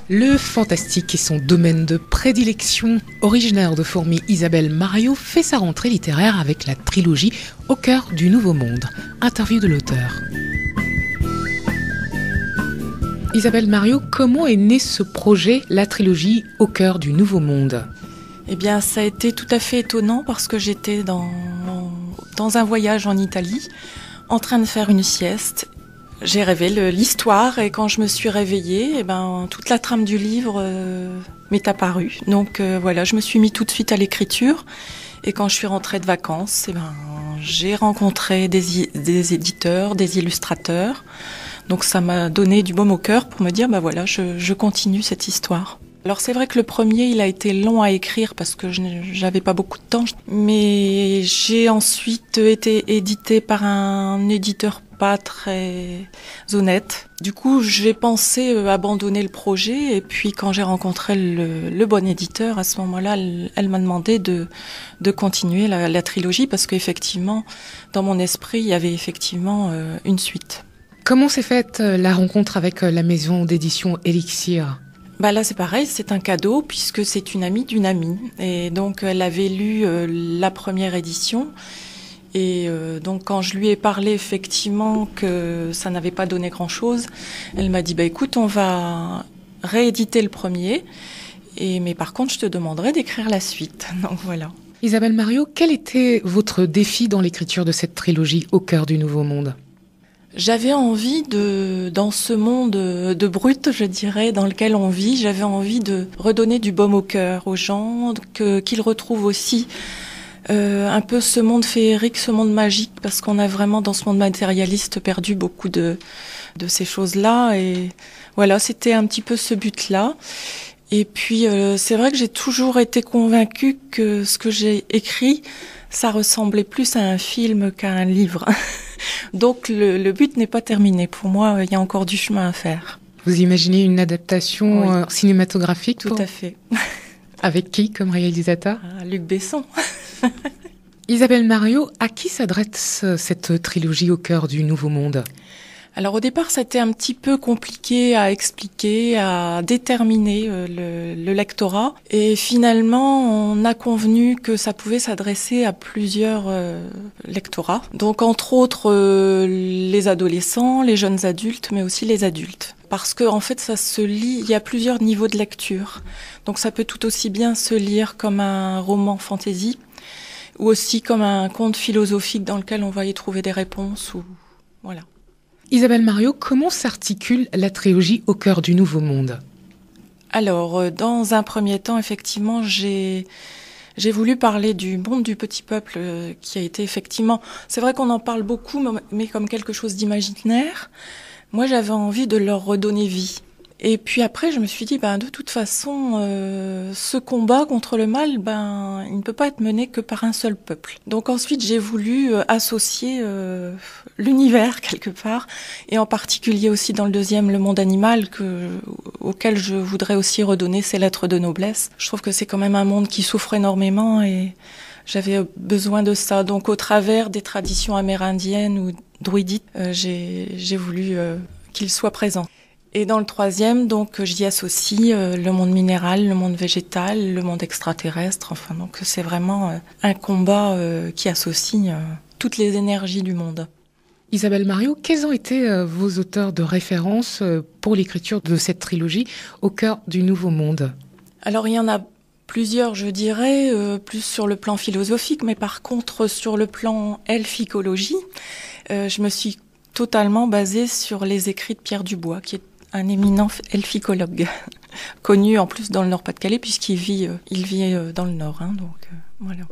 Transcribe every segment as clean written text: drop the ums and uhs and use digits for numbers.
Le fantastique est son domaine de prédilection. Originaire de Fourmies, Isabelle Mariot fait sa rentrée littéraire avec la trilogie Au cœur du Nouveau Monde. Interview de l'auteur. Isabelle Mariot, comment est né ce projet, la trilogie Au cœur du Nouveau Monde ? Eh bien, ça a été tout à fait étonnant parce que j'étais dans un voyage en Italie, en train de faire une sieste. J'ai rêvé l'histoire et quand je me suis réveillée, toute la trame du livre m'est apparue. Donc voilà, je me suis mis tout de suite à l'écriture et quand je suis rentrée de vacances, j'ai rencontré des éditeurs, des illustrateurs. Donc ça m'a donné du baume au cœur pour me dire, je continue cette histoire. Alors c'est vrai que le premier, il a été long à écrire parce que j'avais pas beaucoup de temps. Mais j'ai ensuite été éditée par un éditeur pas très honnête. Du coup, j'ai pensé abandonner le projet et puis quand j'ai rencontré le bon éditeur, à ce moment-là, elle m'a demandé de continuer la trilogie parce qu'effectivement, dans mon esprit, il y avait effectivement une suite. Comment s'est faite la rencontre avec la maison d'édition Elixir ? Là, c'est pareil, c'est un cadeau puisque c'est une amie d'une amie. Et donc, elle avait lu la première édition. Et donc, quand je lui ai parlé effectivement que ça n'avait pas donné grand-chose, elle m'a dit, écoute, on va rééditer le premier. Mais par contre, je te demanderai d'écrire la suite. Donc, voilà. Isabelle Mariot, quel était votre défi dans l'écriture de cette trilogie Au cœur du Nouveau Monde ? J'avais envie dans ce monde de brut, je dirais, dans lequel on vit, j'avais envie de redonner du baume au cœur aux gens, qu'ils retrouvent aussi un peu ce monde féerique, ce monde magique, parce qu'on a vraiment dans ce monde matérialiste perdu beaucoup de ces choses-là. Et voilà, c'était un petit peu ce but-là. Et puis, c'est vrai que j'ai toujours été convaincue que ce que j'ai écrit, ça ressemblait plus à un film qu'à un livre. Donc le but n'est pas terminé. Pour moi, il y a encore du chemin à faire. Vous imaginez une adaptation cinématographique ? Tout à fait. Avec qui comme réalisateur ? Luc Besson. Isabelle Mariot, à qui s'adresse cette trilogie Au cœur du Nouveau Monde ? Alors au départ, c'était un petit peu compliqué à expliquer, à déterminer le lectorat. Et finalement, on a convenu que ça pouvait s'adresser à plusieurs lectorats. Donc entre autres, les adolescents, les jeunes adultes, mais aussi les adultes. Parce que en fait, ça se lit, il y a plusieurs niveaux de lecture. Donc ça peut tout aussi bien se lire comme un roman fantasy, ou aussi comme un conte philosophique dans lequel on va y trouver des réponses. Voilà. Isabelle Mariot, comment s'articule la trilogie Au cœur du Nouveau Monde ? Alors, dans un premier temps, effectivement, j'ai voulu parler du monde du petit peuple qui a été effectivement... C'est vrai qu'on en parle beaucoup, mais comme quelque chose d'imaginaire. Moi, j'avais envie de leur redonner vie. Et puis après, je me suis dit, de toute façon, ce combat contre le mal, il ne peut pas être mené que par un seul peuple. Donc ensuite, j'ai voulu associer l'univers quelque part, et en particulier aussi dans le deuxième, le monde animal, auquel je voudrais aussi redonner ses lettres de noblesse. Je trouve que c'est quand même un monde qui souffre énormément, et j'avais besoin de ça. Donc au travers des traditions amérindiennes ou druidiques, j'ai voulu qu'il soit présent. Et dans le troisième, donc, j'y associe le monde minéral, le monde végétal, le monde extraterrestre. Enfin, donc, c'est vraiment un combat qui associe toutes les énergies du monde. Isabelle Mariot, quels ont été vos auteurs de référence pour l'écriture de cette trilogie Au cœur du Nouveau Monde ? Alors, il y en a plusieurs, je dirais, plus sur le plan philosophique, mais par contre, sur le plan elficologie, je me suis totalement basée sur les écrits de Pierre Dubois, qui est un éminent elficologue, connu en plus dans le Nord-Pas-de-Calais, puisqu'il vit dans le Nord. Donc voilà.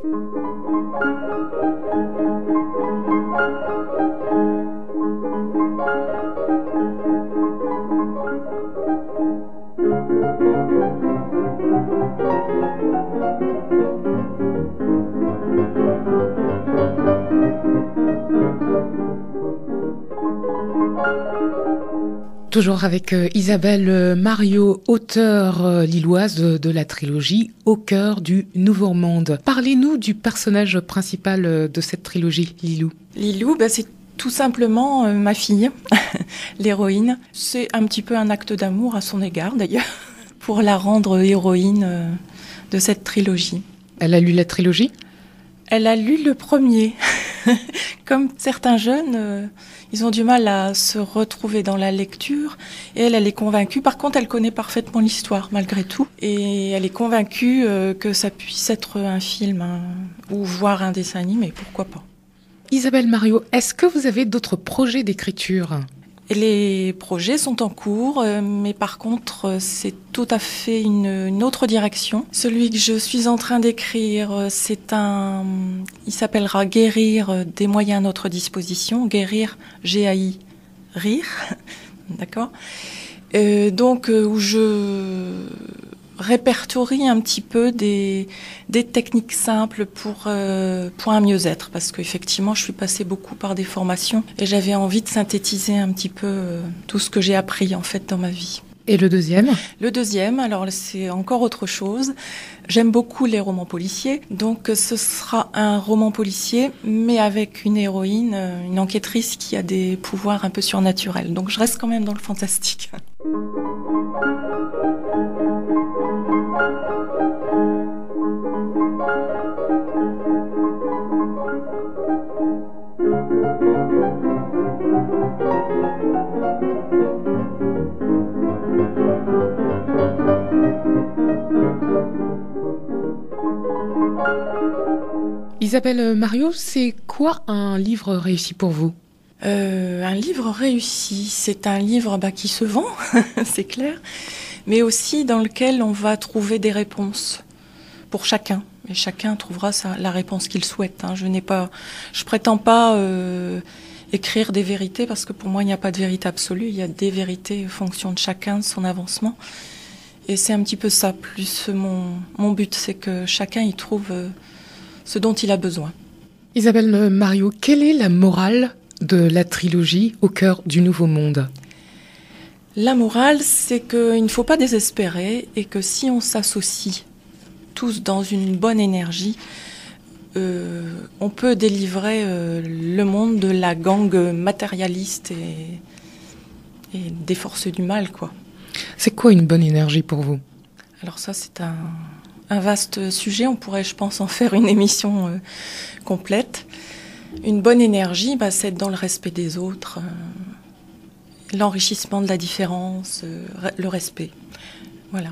Toujours avec Isabelle Mariot, auteure lilloise de la trilogie Au cœur du Nouveau Monde. Parlez-nous du personnage principal de cette trilogie, Lilou. Lilou, c'est tout simplement ma fille, l'héroïne. C'est un petit peu un acte d'amour à son égard d'ailleurs, pour la rendre héroïne de cette trilogie. Elle a lu la trilogie ? Elle a lu le premier. Comme certains jeunes, ils ont du mal à se retrouver dans la lecture. Et elle est convaincue. Par contre, elle connaît parfaitement l'histoire, malgré tout. Et elle est convaincue que ça puisse être un film ou voir un dessin animé, pourquoi pas. Isabelle Mariot, est-ce que vous avez d'autres projets d'écriture ? Les projets sont en cours, mais par contre, c'est tout à fait une autre direction. Celui que je suis en train d'écrire, il s'appellera Guérir des moyens à notre disposition. Guérir, G-A-I, rire, d'accord. Donc, où je répertorie un petit peu des techniques simples pour un mieux-être, parce qu'effectivement je suis passée beaucoup par des formations et j'avais envie de synthétiser un petit peu tout ce que j'ai appris en fait dans ma vie. Et le deuxième ? Le deuxième, alors c'est encore autre chose. J'aime beaucoup les romans policiers, donc ce sera un roman policier, mais avec une héroïne, une enquêtrice qui a des pouvoirs un peu surnaturels. Donc je reste quand même dans le fantastique. Isabelle Mariot, c'est quoi un livre réussi pour vous ? Un livre réussi, c'est un livre qui se vend, c'est clair, mais aussi dans lequel on va trouver des réponses pour chacun. Et chacun trouvera la réponse qu'il souhaite. Je prétends pas écrire des vérités, parce que pour moi il n'y a pas de vérité absolue, il y a des vérités en fonction de chacun, de son avancement. Et c'est un petit peu ça, plus mon but, c'est que chacun y trouve ce dont il a besoin. Isabelle Mariot, quelle est la morale de la trilogie Au cœur du Nouveau Monde ? La morale, c'est qu'il ne faut pas désespérer et que si on s'associe tous dans une bonne énergie, on peut délivrer le monde de la gangue matérialiste et des forces du mal, quoi. C'est quoi une bonne énergie pour vous ? Alors ça, c'est un vaste sujet. On pourrait, je pense, en faire une émission complète. Une bonne énergie, c'est être dans le respect des autres, l'enrichissement de la différence, le respect. Voilà.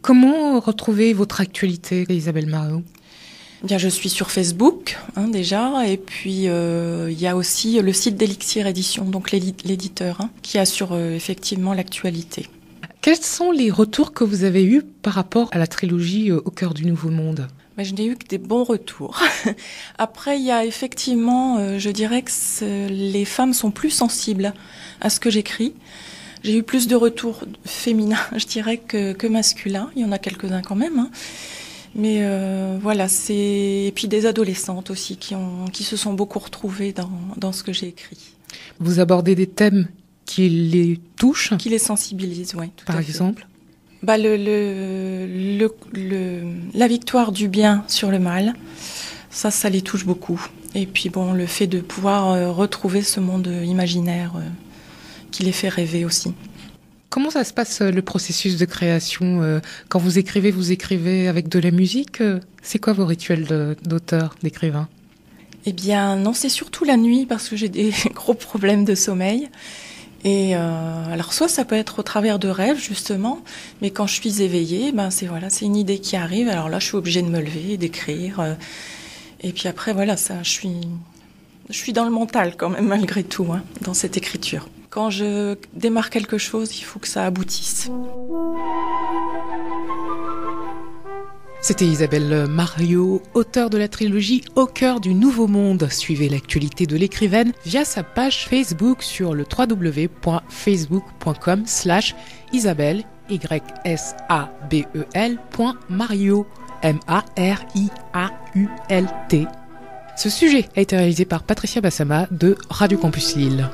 Comment retrouver votre actualité, Isabelle Mariot ? Bien, je suis sur Facebook, déjà, et puis il y a aussi le site d'Elixir Édition, donc l'éditeur, qui assure effectivement l'actualité. Quels sont les retours que vous avez eus par rapport à la trilogie Au cœur du Nouveau Monde ? Je n'ai eu que des bons retours. Après, il y a effectivement, je dirais que les femmes sont plus sensibles à ce que j'écris. J'ai eu plus de retours féminins, je dirais, que masculins. Il y en a quelques-uns quand même. Mais voilà, et puis des adolescentes aussi qui se sont beaucoup retrouvées dans ce que j'ai écrit. Vous abordez des thèmes qui les touchent ? Qui les sensibilisent, oui. Par exemple ? La victoire du bien sur le mal, ça les touche beaucoup. Et puis le fait de pouvoir retrouver ce monde imaginaire qui les fait rêver aussi. Comment ça se passe le processus de création ? Quand vous écrivez avec de la musique ? C'est quoi vos rituels d'auteur, d'écrivain ? Eh bien non, c'est surtout la nuit parce que j'ai des gros problèmes de sommeil. Et alors soit ça peut être au travers de rêves justement, mais quand je suis éveillée, c'est une idée qui arrive. Alors là, je suis obligée de me lever, d'écrire. Et puis après, je suis dans le mental quand même malgré tout, dans cette écriture. Quand je démarre quelque chose, il faut que ça aboutisse. C'était Isabelle Mariot, auteure de la trilogie Au cœur du Nouveau Monde. Suivez l'actualité de l'écrivaine via sa page Facebook sur le www.facebook.com/Isabelle, YSABEL.Mariot, MARIAULT. Ce sujet a été réalisé par Patricia Bassama de Radio Campus Lille.